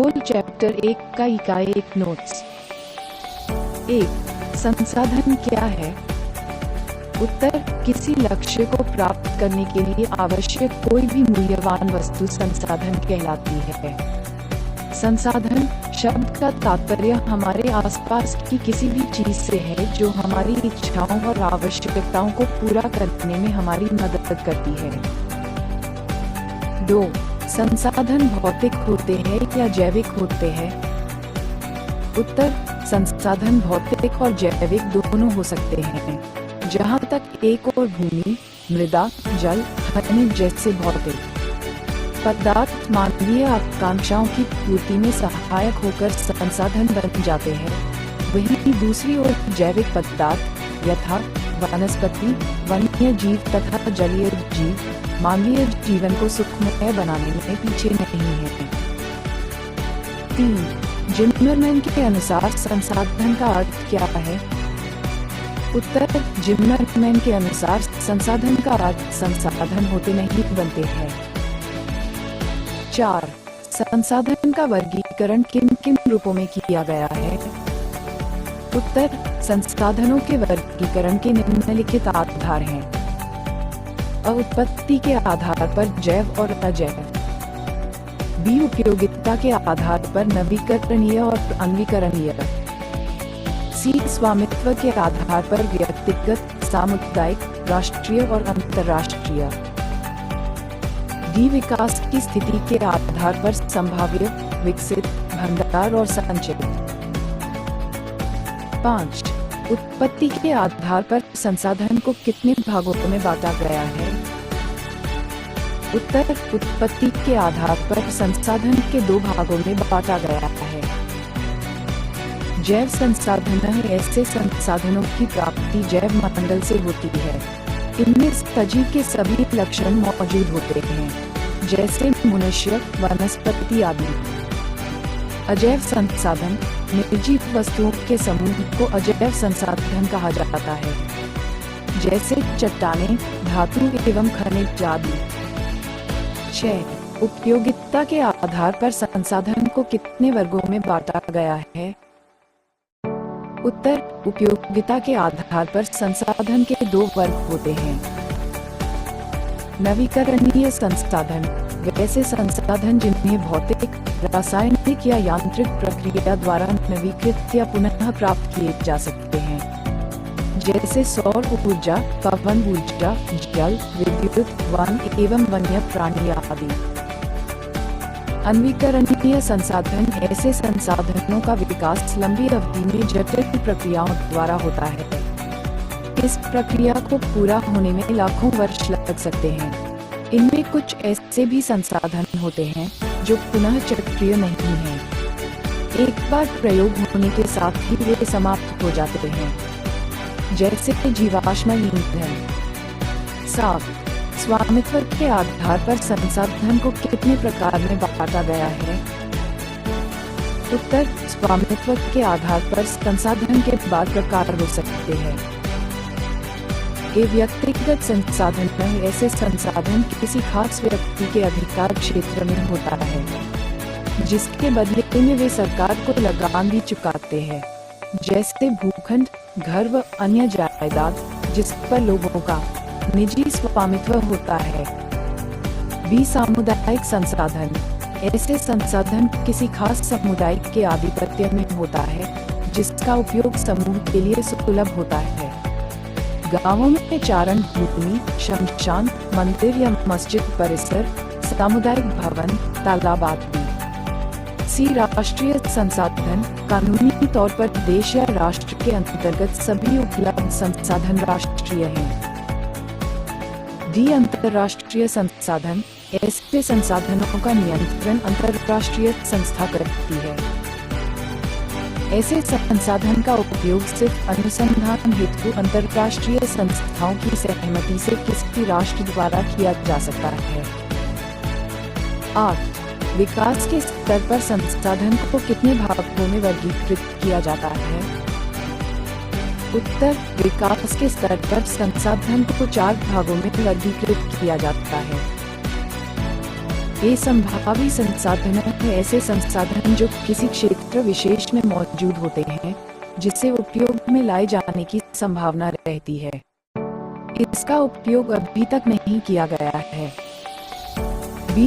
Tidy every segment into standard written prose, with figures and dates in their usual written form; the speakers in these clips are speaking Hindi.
भूगोल चैप्टर 1 का इकाई 1 नोट्स। 1. संसाधन क्या है? उत्तर: किसी लक्ष्य को प्राप्त करने के लिए आवश्यक कोई भी मूल्यवान वस्तु संसाधन कहलाती है। संसाधन शब्द का तात्पर्य हमारे आसपास की किसी भी चीज से है जो हमारी इच्छाओं और आवश्यकताओं को पूरा करने में हमारी मदद करती है। 2. संसाधन भौतिक होते हैं या जैविक होते हैं? उत्तर: संसाधन भौतिक और जैविक दोनों हो सकते हैं। जहाँ तक एक और भूमि, मृदा, जल, खनिज जैसे भौतिक पदार्थ मानवीय आकांक्षाओं की पूर्ति में सहायक होकर संसाधन बन जाते हैं, वहीं दूसरी ओर जैविक पदार्थ यथा वनस्पति, वन्य जीव तथा जलीय जीव मानवीय जीवन को सुखमय बनाने में पीछे नहीं है। 3. जिमरमैन के अनुसार संसाधन का अर्थ क्या है? उत्तर: जिमरमैन के अनुसार संसाधन का अर्थ संसाधन होते नहीं बनते हैं। 4. संसाधन का वर्गीकरण किन किन रूपों में किया गया है? उत्तर: संसाधनों के वर्गीकरण के निम्नलिखित आधार हैं। अ. उत्पत्ति के आधार पर जैव और अजैव। बी. उपयोगिता के आधार पर नवीकरणीय और अनवीकरणीय। सी. स्वामित्व के आधार पर व्यक्तिगत, सामुदायिक, राष्ट्रीय और अंतर्राष्ट्रीय। डी. विकास की स्थिति के आधार पर संभाव्य, विकसित, भंडार और संचित। 5. उत्पत्ति के आधार पर संसाधन को कितने भागों में बांटा गया है? उत्तर: उत्पत्ति के आधार पर संसाधन के 2 भागों में बांटा गया है। जैव संसाधन ऐसे संसाधनों की प्राप्ति जैव मंडल से होती है। इनमें सजीव के सभी लक्षण मौजूद होते हैं, जैसे मनुष्य, वनस्पति आदि। अजैव संसाधन निर्जीव वस्तुओं के समूह को अजैव संसाधन कहा जाता है, जैसे चट्टानें, धातु एवं खनिज आदि। 6. उपयोगिता के आधार पर संसाधन को कितने वर्गों में बांटा गया है? उत्तर: उपयोगिता के आधार पर संसाधन के 2 वर्ग होते हैं। नवीकरणीय संसाधन वैसे संसाधन जिन्हें भौतिक, रासायनिक या यांत्रिक प्रक्रिया द्वारा नवीकृत या पुनः प्राप्त किए जा सकते हैं, जैसे सौर ऊर्जा, पवन ऊर्जा, जल, विद्युत, वन एवं वन्य प्राणी आदि। अनवीकरणीय संसाधन ऐसे संसाधनों का विकास लंबी अवधि में जटिल प्रक्रियाओं द्वारा होता है। इस प्रक्रिया को पूरा होने में लाखों वर्ष लग सकते हैं। इनमें कुछ ऐसे भी संसाधन होते हैं जो पुनः चक्रीय नहीं हैं। एक बार प्रयोग होने के साथ ही वे समाप्त हो जाते हैं, जैसे जीवाश्म ईंधन। 7. स्वामित्व के आधार पर संसाधन को कितने प्रकार में बांटा गया है? उत्तर: स्वामित्व के आधार पर संसाधन के 12 प्रकार हो सकते हैं। ये व्यक्तिगत संसाधन में ऐसे संसाधन किसी खास व्यक्ति के अधिकार क्षेत्र में होता है, जिसके बदले में वे सरकार को लगान भी चुकाते हैं, जैसे भूखंड, घर व अन्य जायदाद जिस पर लोगों का निजी स्वामित्व होता है। बी. सामुदायिक संसाधन ऐसे संसाधन किसी खास समुदाय के आधिपत्य में होता है, जिसका उपयोग समूह के लिए सुलभ होता है। गांवों में चारण भूमि, शमशान, मंदिर या मस्जिद परिसर, सामुदायिक भवन, तालाब आदि। सी. राष्ट्रीय संसाधन कानूनी तौर पर देश या राष्ट्र के अंतर्गत सभी उपलब्ध संसाधन राष्ट्रीय हैं। डी. अंतर्राष्ट्रीय संसाधन ऐसे संसाधनों का नियंत्रण अंतर्राष्ट्रीय संस्था करती है। ऐसे संसाधन का उपयोग सिर्फ अनुसंधान हेतु अंतर्राष्ट्रीय संस्थाओं की सहमति से किसी राष्ट्र द्वारा किया जा सकता है। 8. विकास के स्तर पर संसाधन को कितने भागों में वर्गीकृत किया जाता है? उत्तर: विकास के स्तर पर संसाधन को 4 भागों में वर्गीकृत किया जाता है। ये संभावी संसाधन है ऐसे संसाधन जो किसी क्षेत्र विशेष में मौजूद होते हैं, जिसे उपयोग में लाए जाने की संभावना रहती है। इसका उपयोग अभी तक नहीं किया गया है।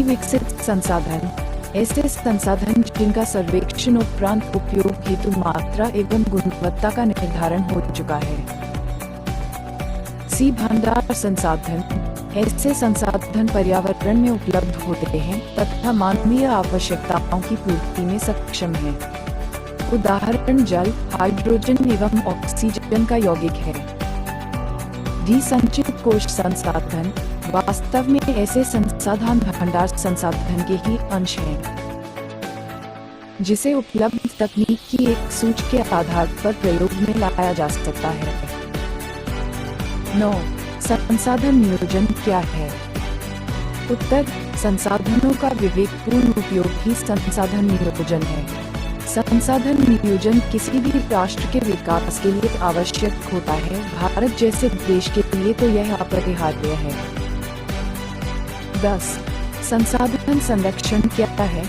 विकसित संसाधन ऐसे संसाधन जिनका सर्वेक्षण उपरांत उपयोग हेतु मात्रा एवं गुणवत्ता का निर्धारण हो चुका है। भंडार संसाधन ऐसे संसाधन पर्यावरण में उपलब्ध होते हैं तथा मानवीय आवश्यकताओं की पूर्ति में सक्षम हैं। उदाहरण जल, हाइड्रोजन एवं ऑक्सीजन का यौगिक है। संचित कोश संसाधन वास्तव में ऐसे संसाधन भंडार संसाधन के ही अंश हैं, जिसे उपलब्ध तकनीक की एक सूच के आधार पर प्रयोग में लाया जा सकता है। 9. संसाधन नियोजन क्या है? उत्तर: संसाधनों का विवेकपूर्ण उपयोग ही संसाधन नियोजन है। संसाधन नियोजन किसी भी राष्ट्र के विकास के लिए आवश्यक होता है। भारत जैसे देश के लिए तो यह अपरिहार्य है। 10. संसाधन संरक्षण क्या है?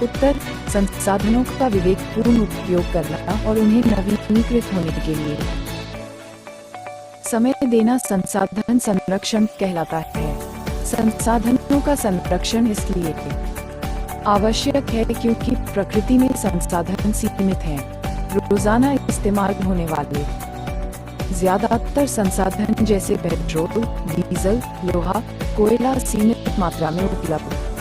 उत्तर: संसाधनों का विवेकपूर्ण उपयोग करना और उन्हें नवीनीकृत होने के लिए समय देना संसाधन संरक्षण कहलाता है। संसाधनों का संरक्षण इसलिए आवश्यक है क्योंकि प्रकृति में संसाधन सीमित हैं। रोजाना इस्तेमाल होने वाले ज्यादातर संसाधन जैसे पेट्रोल, डीजल, लोहा, कोयला सीमित मात्रा में उपलब्ध